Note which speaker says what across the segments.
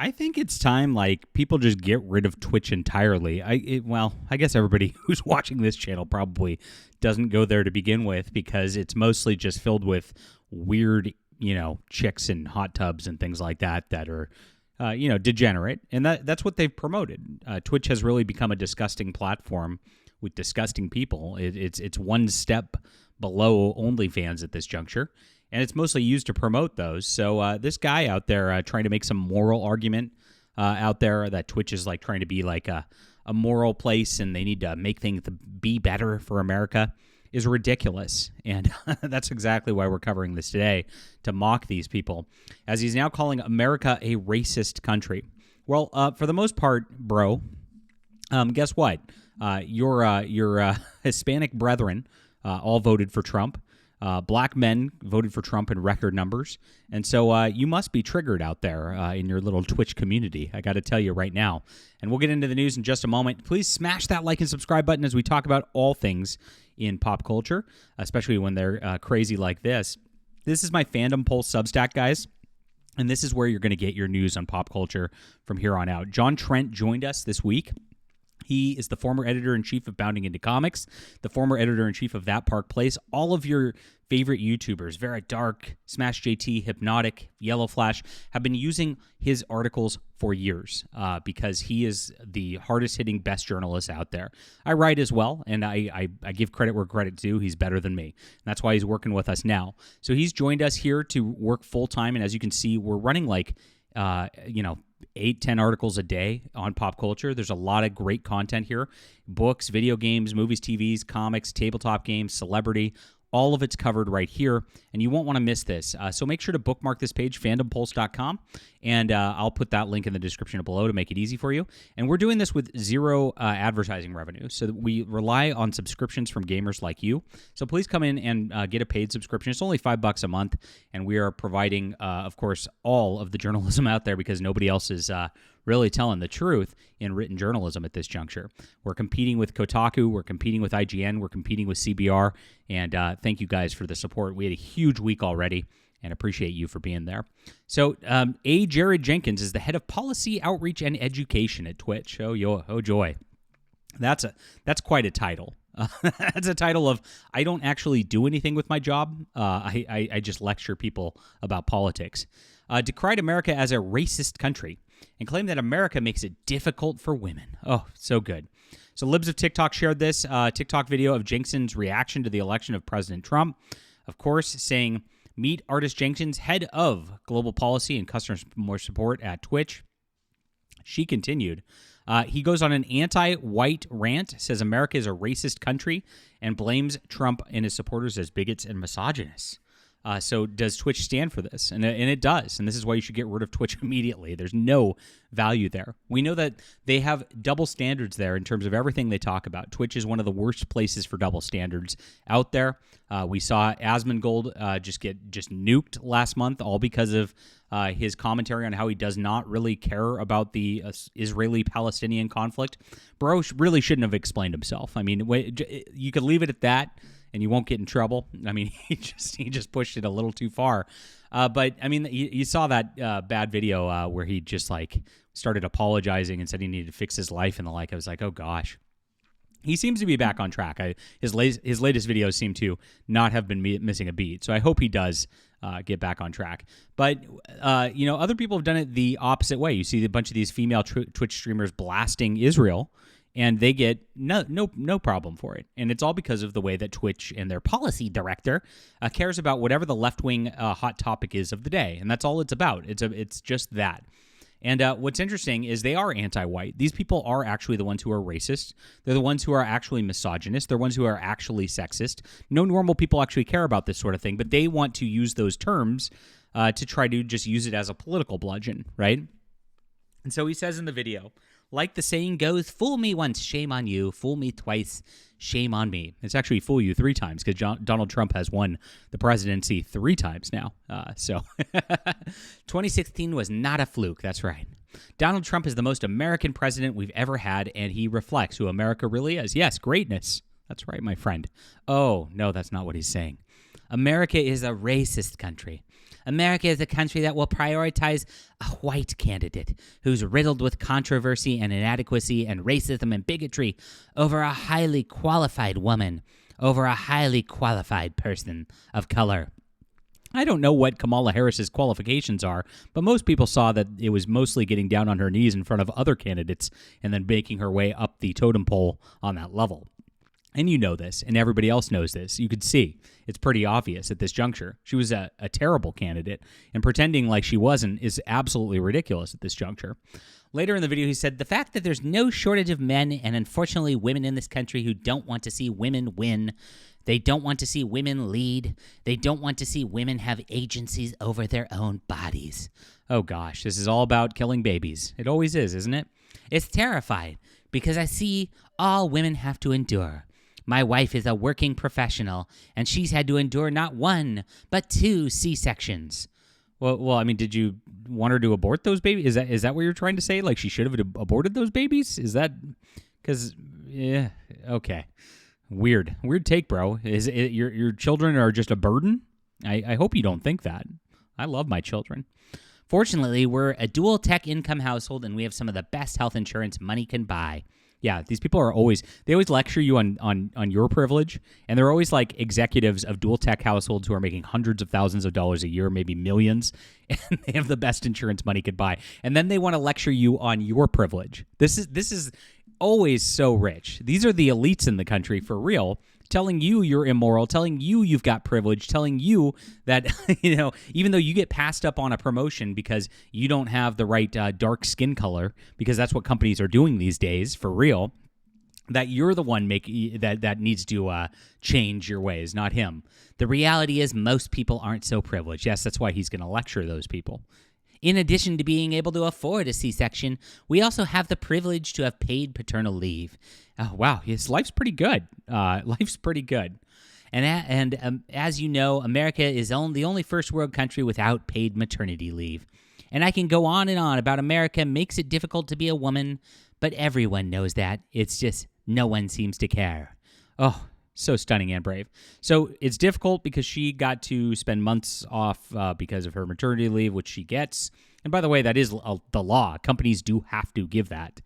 Speaker 1: I think it's time, like, people just get rid of Twitch entirely. I guess everybody who's watching this channel probably doesn't go there to begin with because it's mostly just filled with weird, chicks and hot tubs and things like that are, degenerate. And that's what they've promoted. Twitch has really become a disgusting platform with disgusting people. It's one step below OnlyFans at this juncture. And it's mostly used to promote those. So this guy out there trying to make some moral argument out there that Twitch is like trying to be like a moral place and they need to make things be better for America is ridiculous. And that's exactly why we're covering this today, to mock these people, as he's now calling America a racist country. Well, for the most part, bro, guess what? Your Hispanic brethren all voted for Trump. Black men voted for Trump in record numbers. And so you must be triggered out there in your little Twitch community. I got to tell you right now. And we'll get into the news in just a moment. Please smash that like and subscribe button as we talk about all things in pop culture, especially when they're crazy like this. This is my Fandom Pools Substack, guys. And this is where you're going to get your news on pop culture from here on out. John Trent joined us this week. He is the former editor-in-chief of Bounding Into Comics, the former editor-in-chief of That Park Place. All of your favorite YouTubers, Vera Dark, Smash JT, Hypnotic, Yellow Flash, have been using his articles for years because he is the hardest-hitting, best journalist out there. I write as well, and I give credit where credit's due. He's better than me. And that's why he's working with us now. So he's joined us here to work full-time, and as you can see, we're running 8-10 articles a day on pop culture. There's a lot of great content here. Books, video games, movies, TVs, comics, tabletop games, celebrity. All of it's covered right here, and you won't want to miss this. So make sure to bookmark this page, fandompulse.com, and I'll put that link in the description below to make it easy for you. And we're doing this with zero advertising revenue, so that we rely on subscriptions from gamers like you. So please come in and get a paid subscription. It's only $5 a month, and we are providing, of course, all of the journalism out there because nobody else is really telling the truth in written journalism at this juncture. We're competing with Kotaku, we're competing with IGN, we're competing with CBR, and thank you guys for the support. We had a huge week already, and appreciate you for being there. So, Jared Jenkins is the head of policy, outreach, and education at Twitch. Oh joy. That's quite a title. That's a title of, I don't actually do anything with my job. I just lecture people about politics. Decried America as a racist country and claimed that America makes it difficult for women. Oh, so good. So Libs of TikTok shared this TikTok video of Jenkins's reaction to the election of President Trump. Of course, saying, meet artist Jenkins, head of global policy and customer support at Twitch. She continued. He goes on an anti-white rant, says America is a racist country, and blames Trump and his supporters as bigots and misogynists. So does Twitch stand for this? And it does. And this is why you should get rid of Twitch immediately. There's no value there. We know that they have double standards there in terms of everything they talk about. Twitch is one of the worst places for double standards out there. We saw Asmongold just get nuked last month, all because of his commentary on how he does not really care about the Israeli-Palestinian conflict. Bro really shouldn't have explained himself. I mean, you could leave it at that, and you won't get in trouble. I mean, he just pushed it a little too far. But I mean, you saw that bad video where he just started apologizing and said he needed to fix his life and the like. I was like, oh gosh. He seems to be back on track. His latest videos seem to not have been missing a beat. So I hope he does get back on track. But other people have done it the opposite way. You see a bunch of these female Twitch streamers blasting Israel, and they get no problem for it. And it's all because of the way that Twitch and their policy director cares about whatever the left-wing hot topic is of the day. And that's all it's about. It's just that. And what's interesting is they are anti-white. These people are actually the ones who are racist. They're the ones who are actually misogynist. They're ones who are actually sexist. No normal people actually care about this sort of thing, but they want to use those terms to try to just use it as a political bludgeon, right? And so he says in the video, like the saying goes, fool me once, shame on you. Fool me twice, shame on me. It's actually fool you 3 times because Donald Trump has won the presidency 3 times now. So 2016 was not a fluke. That's right. Donald Trump is the most American president we've ever had, and he reflects who America really is. Yes, greatness. That's right, my friend. Oh, no, that's not what he's saying. America is a racist country. America is a country that will prioritize a white candidate who's riddled with controversy and inadequacy and racism and bigotry over a highly qualified woman, over a highly qualified person of color. I don't know what Kamala Harris's qualifications are, but most people saw that it was mostly getting down on her knees in front of other candidates and then making her way up the totem pole on that level. And you know this, and everybody else knows this. You could see it's pretty obvious at this juncture. She was a terrible candidate, and pretending like she wasn't is absolutely ridiculous at this juncture. Later in the video, he said, the fact that there's no shortage of men and unfortunately women in this country who don't want to see women win. They don't want to see women lead. They don't want to see women have agencies over their own bodies. Oh gosh, this is all about killing babies. It always is, isn't it? It's terrifying because I see all women have to endure. My wife is a working professional, and she's had to endure not one, but 2 C-sections. Well, I mean, did you want her to abort those babies? Is that what you're trying to say? Like she should have aborted those babies? Is that because? Yeah, okay. Weird take, bro. Is it your children are just a burden? I hope you don't think that. I love my children. Fortunately, we're a dual tech income household, and we have some of the best health insurance money can buy. Yeah, these people are always lecture you on your privilege, and they're always like executives of dual tech households who are making hundreds of thousands of dollars a year, maybe millions, and they have the best insurance money could buy. And then they want to lecture you on your privilege. This is always so rich. These are the elites in the country for real, telling you you're immoral, telling you you've got privilege, telling you that, even though you get passed up on a promotion because you don't have the right dark skin color, because that's what companies are doing these days for real, that you're the one that needs to change your ways, not him. The reality is most people aren't so privileged. Yes, that's why he's going to lecture those people. In addition to being able to afford a C-section, we also have the privilege to have paid paternal leave. Oh, wow, his life's pretty good. Life's pretty good. And as you know, America is the only first world country without paid maternity leave. And I can go on and on about America makes it difficult to be a woman, but everyone knows that. It's just no one seems to care. Oh, so stunning and brave. So it's difficult because she got to spend months off because of her maternity leave, which she gets. And by the way, that is the law. Companies do have to give that.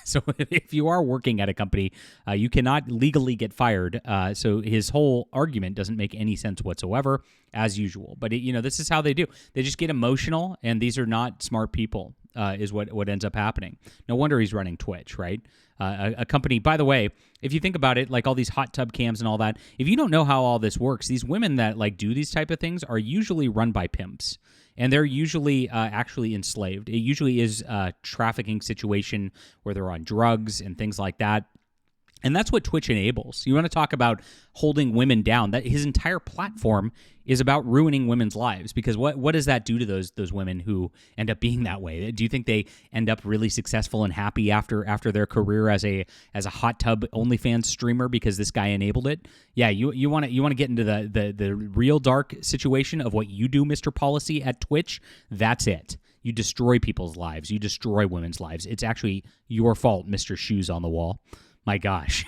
Speaker 1: So if you are working at a company, you cannot legally get fired. So his whole argument doesn't make any sense whatsoever, as usual. But this is how they do. They just get emotional, and these are not smart people. Is what ends up happening. No wonder he's running Twitch, right? A company, by the way, if you think about it, like all these hot tub cams and all that, if you don't know how all this works, these women that like do these type of things are usually run by pimps. And they're usually actually enslaved. It usually is a trafficking situation where they're on drugs and things like that. And that's what Twitch enables. You want to talk about holding women down. That his entire platform is about ruining women's lives, because what does that do to those women who end up being that way? Do you think they end up really successful and happy after their career as a hot tub OnlyFans streamer because this guy enabled it? Yeah, you want to get into the real dark situation of what you do, Mr. Policy, at Twitch. That's it. You destroy people's lives. You destroy women's lives. It's actually your fault, Mr. Shoes on the Wall. My gosh.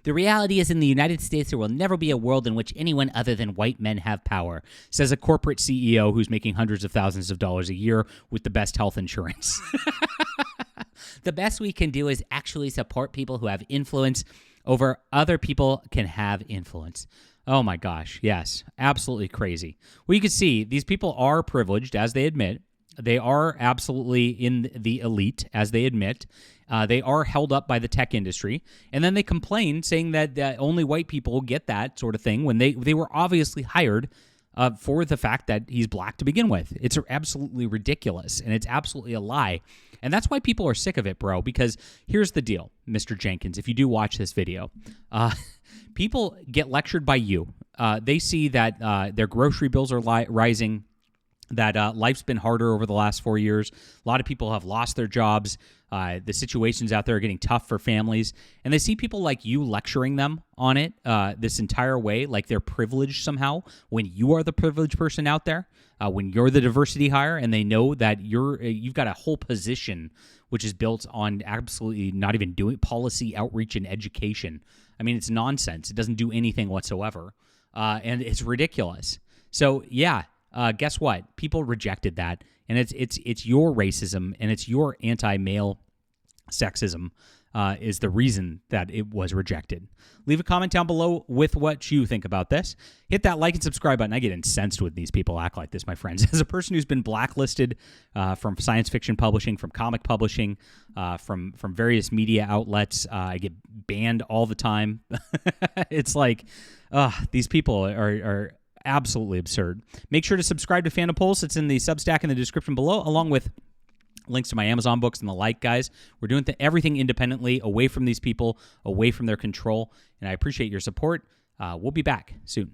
Speaker 1: The reality is in the United States, there will never be a world in which anyone other than white men have power, says a corporate CEO who's making hundreds of thousands of dollars a year with the best health insurance. The best we can do is actually support people who have influence over other people can have influence. Oh my gosh. Yes. Absolutely crazy. Well, you can see these people are privileged, as they admit. They are absolutely in the elite, as they admit. They are held up by the tech industry. And then they complain, saying that only white people get that sort of thing when they were obviously hired for the fact that he's black to begin with. It's absolutely ridiculous, and it's absolutely a lie. And that's why people are sick of it, bro, because here's the deal, Mr. Jenkins, if you do watch this video. People get lectured by you. They see that their grocery bills are rising, that life's been harder over the last 4 years. A lot of people have lost their jobs. The situations out there are getting tough for families. And they see people like you lecturing them on it this entire way, like they're privileged somehow, when you are the privileged person out there, when you're the diversity hire, and they know that you've got a whole position which is built on absolutely not even doing policy outreach and education. I mean, it's nonsense. It doesn't do anything whatsoever. And it's ridiculous. So, yeah. guess what? People rejected that, and it's your racism and it's your anti-male sexism is the reason that it was rejected. Leave a comment down below with what you think about this. Hit that like and subscribe button. I get incensed when these people act like this, my friends. As a person who's been blacklisted from science fiction publishing, from comic publishing, from various media outlets, I get banned all the time. It's like, these people are absolutely absurd. Make sure to subscribe to Fandom Pools. It's in the Substack in the description below, along with links to my Amazon books and the like, guys. We're doing everything independently, away from these people, away from their control, and I appreciate your support. We'll be back soon.